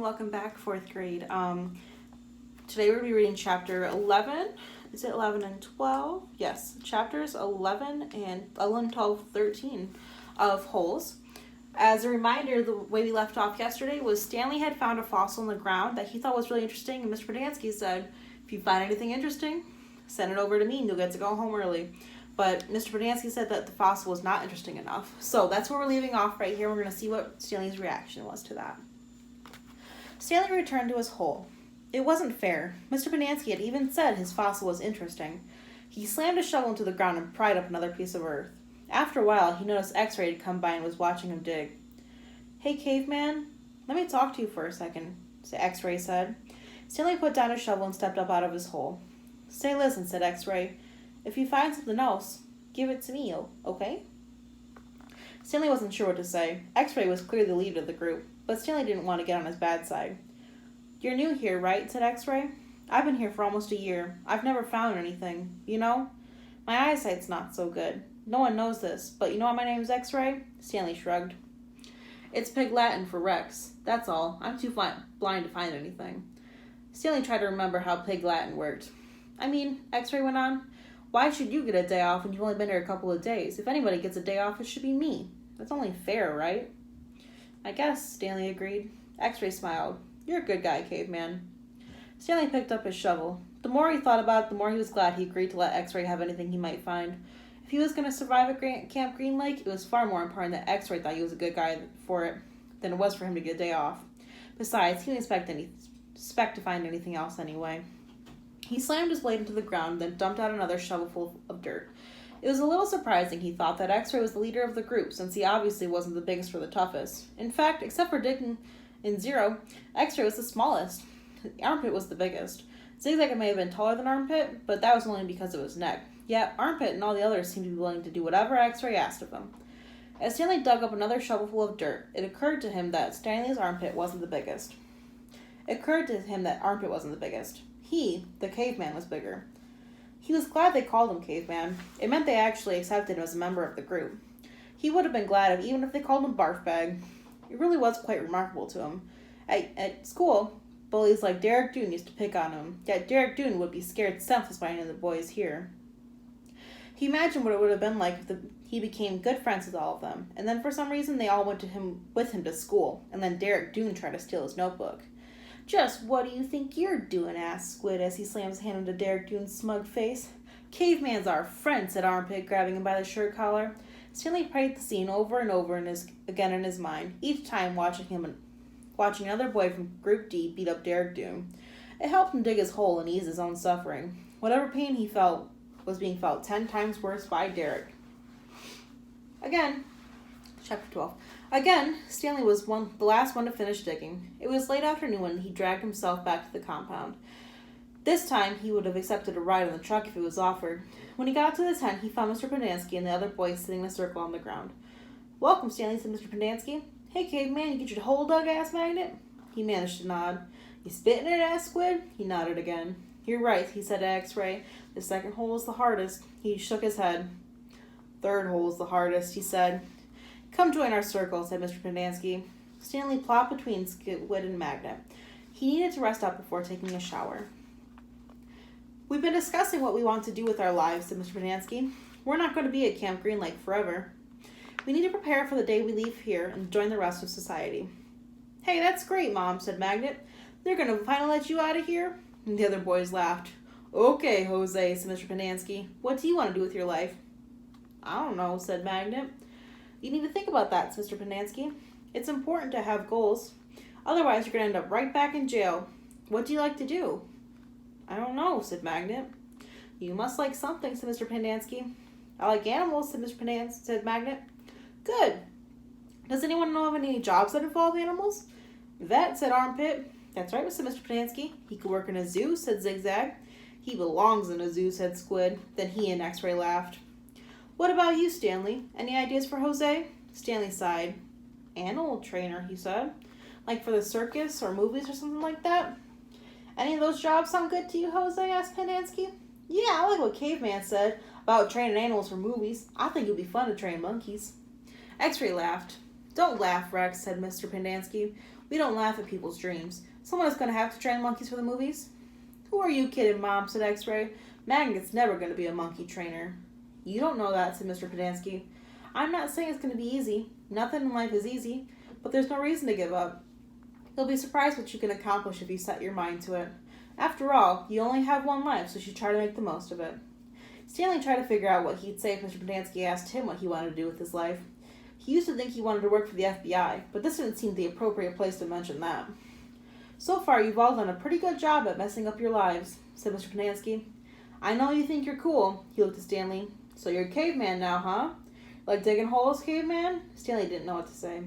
welcome back, fourth grade. Today we're going to be reading chapter 11. Is it 11 and 12? Yes, chapters 11 and 11, 12, 13 of Holes. As a reminder, the way we left off yesterday was Stanley had found a fossil in the ground that he thought was really interesting, and Mr. Podansky said, if you find anything interesting, send it over to me and you'll get to go home early. But Mr. Podansky said that the fossil was not interesting enough. So that's where we're leaving off right here. We're going to see what Stanley's reaction was to that. Stanley returned to his hole. It wasn't fair. Mr. Podansky had even said his fossil was interesting. He slammed his shovel into the ground and pried up another piece of earth. After a while, he noticed X-Ray had come by and was watching him dig. Hey, caveman, let me talk to you for a second, X-Ray said. Stanley put down his shovel and stepped up out of his hole. Say, listen, said X-Ray. If you find something else, give it to me, okay? Stanley wasn't sure what to say. X-Ray was clearly the leader of the group, but Stanley didn't want to get on his bad side. You're new here, right? Said X-Ray. I've been here for almost a year. I've never found anything, you know? My eyesight's not so good. No one knows this, but you know why my name's X-Ray? Stanley shrugged. It's Pig Latin for Rex. That's all. I'm too blind to find anything. Stanley tried to remember how Pig Latin worked. I mean, X-Ray went on, why should you get a day off when you've only been here a couple of days? If anybody gets a day off, it should be me. That's only fair, right? I guess, Stanley agreed. X-Ray smiled. You're a good guy, caveman. Stanley picked up his shovel. The more he thought about it, the more he was glad he agreed to let X-Ray have anything he might find. If he was going to survive at Camp Green Lake, it was far more important that X-Ray thought he was a good guy for it than it was for him to get a day off. Besides, he didn't expect to find anything else anyway. He slammed his blade into the ground, then dumped out another shovelful of dirt. It was a little surprising, he thought, that X-Ray was the leader of the group, since he obviously wasn't the biggest or the toughest. In fact, except for Dick and Zero, X-Ray was the smallest. Armpit was the biggest. Zigzag may have been taller than Armpit, but that was only because of his neck. Yet, Armpit and all the others seemed to be willing to do whatever X-Ray asked of them. As Stanley dug up another shovelful of dirt, it occurred to him that Stanley's armpit wasn't the biggest. He, the caveman, was bigger. He was glad they called him caveman. It meant they actually accepted him as a member of the group. He would have been glad even if they called him barf bag. It really was quite remarkable to him. At school, bullies like Derek Doone used to pick on him, yet Derek Doone would be scared senseless by any of the boys here. He imagined what it would have been like if he became good friends with all of them, and then for some reason they all went with him to school, and then Derek Doone tried to steal his notebook. Just what do you think you're doing? Asked Squid as he slammed his hand into Derek Doone's smug face. Caveman's our friend, said Armpit, grabbing him by the shirt collar. Stanley played the scene over and over again in his mind, each time watching another boy from Group D beat up Derek Doone. It helped him dig his hole and ease his own suffering. Whatever pain he felt was being felt 10 times worse by Derek. Again, chapter 12. Again, Stanley was the last one to finish digging. It was late afternoon when he dragged himself back to the compound. This time, he would have accepted a ride on the truck if it was offered. When he got to the tent, he found Mr. Podansky and the other boys sitting in a circle on the ground. Welcome, Stanley, said Mr. Podansky. Hey, caveman, you get your hole dug, asked Magnet. He managed to nod. You spitting it, asked Squid. He nodded again. You're right, he said to X-Ray. The second hole is the hardest. He shook his head. Third hole is the hardest, he said. Come join our circle, said Mr. Podansky. Stanley plopped between Squid and Magnet. He needed to rest up before taking a shower. We've been discussing what we want to do with our lives, said Mr. Podansky. We're not going to be at Camp Green Lake forever. We need to prepare for the day we leave here and join the rest of society. Hey, that's great, Mom, said Magnet. They're going to finally let you out of here? And the other boys laughed. Okay, Jose, said Mr. Podansky. What do you want to do with your life? I don't know, said Magnet. You need to think about that, said Mr. Podansky. It's important to have goals. Otherwise, you're going to end up right back in jail. What do you like to do? I don't know, said Magnet. You must like something, said Mr. Podansky. I like animals, said Magnet. Good. Does anyone know of any jobs that involve animals? Vet, said Armpit. That's right, said Mr. Podansky. He could work in a zoo, said Zigzag. He belongs in a zoo, said Squid. Then he and X-Ray laughed. What about you, Stanley? Any ideas for Jose? Stanley sighed. Animal trainer, he said. Like for the circus or movies or something like that? Any of those jobs sound good to you, Jose? Asked Podansky. Yeah, I like what Caveman said about training animals for movies. I think it would be fun to train monkeys. X-Ray laughed. Don't laugh, Rex, said Mr. Podansky. We don't laugh at people's dreams. Someone is going to have to train monkeys for the movies. Who are you kidding, Mom, said X-Ray. Magnet's never going to be a monkey trainer. You don't know that, said Mr. Pendanski. I'm not saying it's going to be easy. Nothing in life is easy, but there's no reason to give up. You'll be surprised what you can accomplish if you set your mind to it. After all, you only have one life, so you should try to make the most of it. Stanley tried to figure out what he'd say if Mr. Pendanski asked him what he wanted to do with his life. He used to think he wanted to work for the FBI, but this didn't seem the appropriate place to mention that. So far, you've all done a pretty good job at messing up your lives, said Mr. Pendanski. I know you think you're cool, he looked at Stanley. So you're a caveman now, huh? Like digging holes, caveman? Stanley didn't know what to say.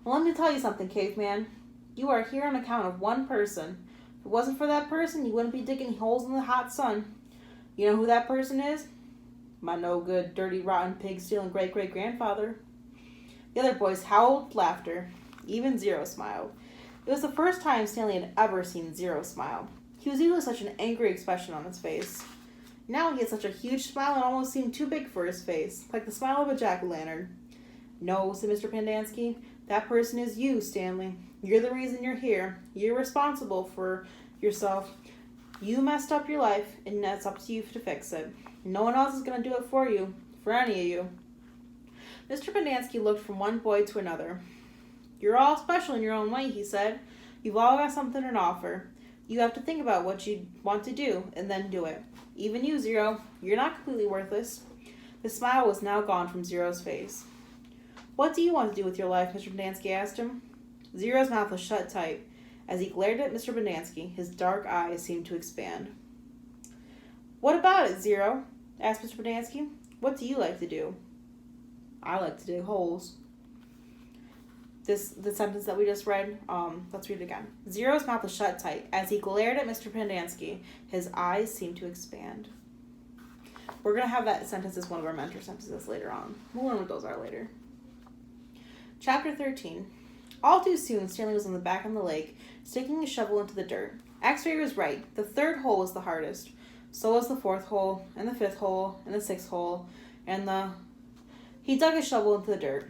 Well, let me tell you something, caveman. You are here on account of one person. If it wasn't for that person, you wouldn't be digging holes in the hot sun. You know who that person is? My no-good, dirty, rotten, pig-stealing great-great-grandfather. The other boys howled laughter. Even Zero smiled. It was the first time Stanley had ever seen Zero smile. He was usually such an angry expression on his face. Now he had such a huge smile it almost seemed too big for his face, like the smile of a jack-o'-lantern. No, said Mr. Pendanski. That person is you, Stanley. You're the reason you're here. You're responsible for yourself. You messed up your life, and that's up to you to fix it. No one else is going to do it for you, for any of you. Mr. Pendanski looked from one boy to another. You're all special in your own way, he said. You've all got something to offer. You have to think about what you want to do, and then do it. Even you, Zero. You're not completely worthless. The smile was now gone from Zero's face. What do you want to do with your life? Mr. Pendanski asked him. Zero's mouth was shut tight. As he glared at Mr. Pendanski, his dark eyes seemed to expand. What about it, Zero? Asked Mr. Pendanski. What do you like to do? I like to dig holes. The sentence that we just read, let's read it again. Zero's mouth was shut tight. As he glared at Mr. Pendanski, his eyes seemed to expand. We're going to have that sentence as one of our mentor sentences later on. We'll learn what those are later. Chapter 13. All too soon, Stanley was on the back of the lake, sticking his shovel into the dirt. X-Ray was right. The third hole was the hardest. So was the fourth hole, and the fifth hole, and the sixth hole, and the... He dug his shovel into the dirt.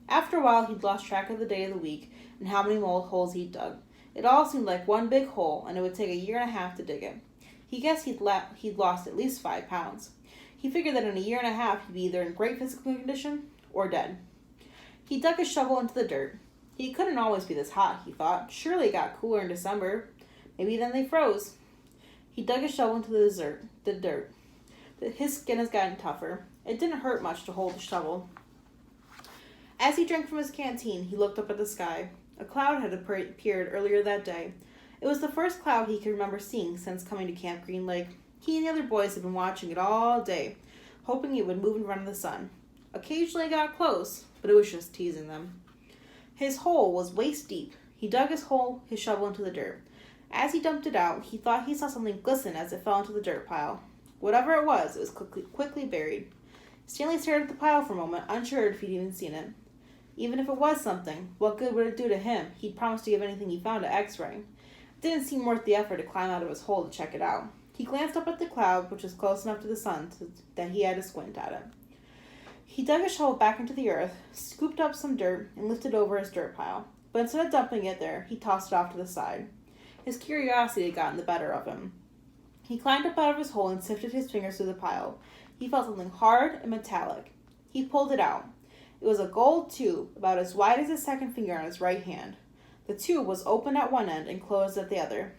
After a while, he'd lost track of the day of the week and how many mold holes he'd dug. It all seemed like one big hole, and it would take a year and a half to dig it. He guessed he'd lost at least 5 pounds. He figured that in a year and a half, he'd be either in great physical condition or dead. He dug his shovel into the dirt. He couldn't always be this hot, he thought. Surely it got cooler in December. Maybe then they froze. He dug his shovel into the dirt. His skin has gotten tougher. It didn't hurt much to hold the shovel. As he drank from his canteen, he looked up at the sky. A cloud had appeared earlier that day. It was the first cloud he could remember seeing since coming to Camp Green Lake. He and the other boys had been watching it all day, hoping it would move in front of the sun. Occasionally it got close, but it was just teasing them. His hole was waist deep. He dug his shovel into the dirt. As he dumped it out, he thought he saw something glisten as it fell into the dirt pile. Whatever it was quickly buried. Stanley stared at the pile for a moment, unsure if he'd even seen it. Even if it was something, what good would it do to him? He'd promised to give anything he found to X-Ray. It didn't seem worth the effort to climb out of his hole to check it out. He glanced up at the cloud, which was close enough to the sun that he had to squint at it. He dug his shovel back into the earth, scooped up some dirt, and lifted over his dirt pile. But instead of dumping it there, he tossed it off to the side. His curiosity had gotten the better of him. He climbed up out of his hole and sifted his fingers through the pile. He felt something hard and metallic. He pulled it out. It was a gold tube, about as wide as his second finger on his right hand. The tube was open at one end and closed at the other.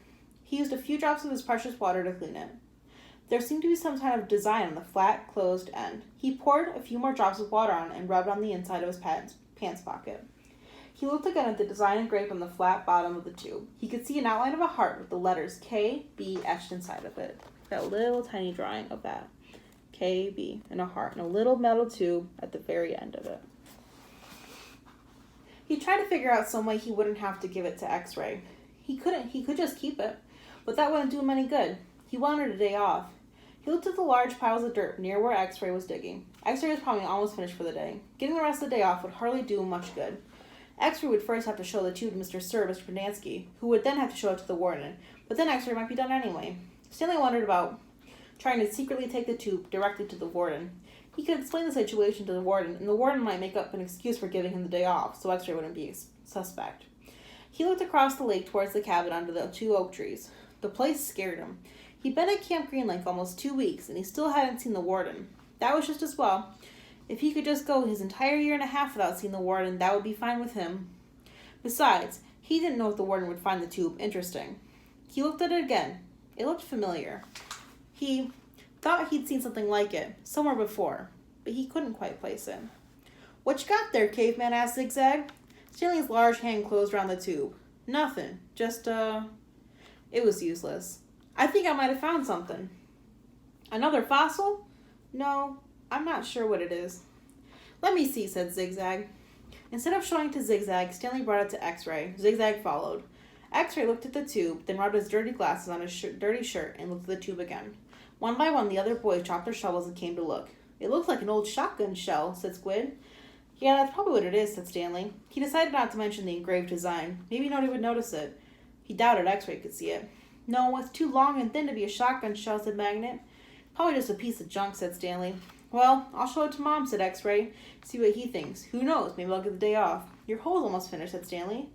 He used a few drops of his precious water to clean it. There seemed to be some kind of design on the flat, closed end. He poured a few more drops of water on it and rubbed on the inside of his pants pocket. He looked again at the design engraved on the flat bottom of the tube. He could see an outline of a heart with the letters K-B etched inside of it. That little tiny drawing of that. K-B and a heart and a little metal tube at the very end of it. He tried to figure out some way he wouldn't have to give it to X-Ray. He could just keep it, but that wouldn't do him any good. He wanted a day off. He looked at the large piles of dirt near where X-Ray was digging. X-Ray was probably almost finished for the day. Getting the rest of the day off would hardly do him much good. X-Ray would first have to show the tube to Mr. Pendanski, who would then have to show it to the warden, but then X-Ray might be done anyway. Stanley wondered about trying to secretly take the tube directly to the warden. He could explain the situation to the warden, and the warden might make up an excuse for giving him the day off, so X-Ray wouldn't be suspect. He looked across the lake towards the cabin under the 2 oak trees. The place scared him. He'd been at Camp Green Lake almost 2 weeks, and he still hadn't seen the warden. That was just as well. If he could just go his entire year and a half without seeing the warden, that would be fine with him. Besides, he didn't know if the warden would find the tube interesting. He looked at it again. It looked familiar. He thought he'd seen something like it, somewhere before, but he couldn't quite place it. "What you got there, Caveman?" asked Zigzag. Stanley's large hand closed around the tube. "Nothing. Just, It was useless. "I think I might have found something." "Another fossil?" "No, I'm not sure what it is." "Let me see," said Zigzag. Instead of showing to Zigzag, Stanley brought it to X-Ray. Zigzag followed. X-Ray looked at the tube, then rubbed his dirty glasses on his dirty shirt and looked at the tube again. One by one, the other boys chopped their shovels and came to look. "It looks like an old shotgun shell," said Squid. "Yeah, that's probably what it is," said Stanley. He decided not to mention the engraved design. Maybe nobody would notice it. He doubted X-Ray could see it. "No, it's too long and thin to be a shotgun shell," said Magnet. "Probably just a piece of junk," said Stanley. "Well, I'll show it to Mom," said X-Ray. "See what he thinks. Who knows? Maybe I'll get the day off." "Your hole's almost finished," said Stanley.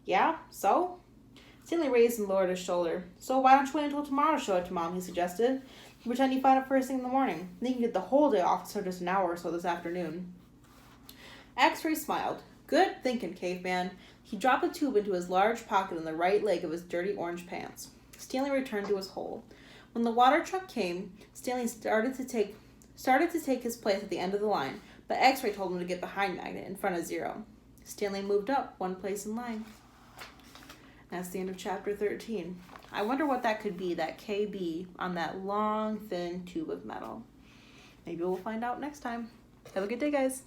"Yeah? So?" Stanley raised and lowered his shoulder. "So why don't you wait until tomorrow to show it to Mom?" he suggested. "You pretend you find it first thing in the morning. Then you can get the whole day off instead of just an hour or so this afternoon." X-Ray smiled. "Good thinking, Caveman." He dropped the tube into his large pocket on the right leg of his dirty orange pants. Stanley returned to his hole. When the water truck came, Stanley started to take his place at the end of the line, but X-Ray told him to get behind Magnet in front of Zero. Stanley moved up one place in line. That's the end of chapter 13. I wonder what that could be, that KB on that long, thin tube of metal. Maybe we'll find out next time. Have a good day, guys.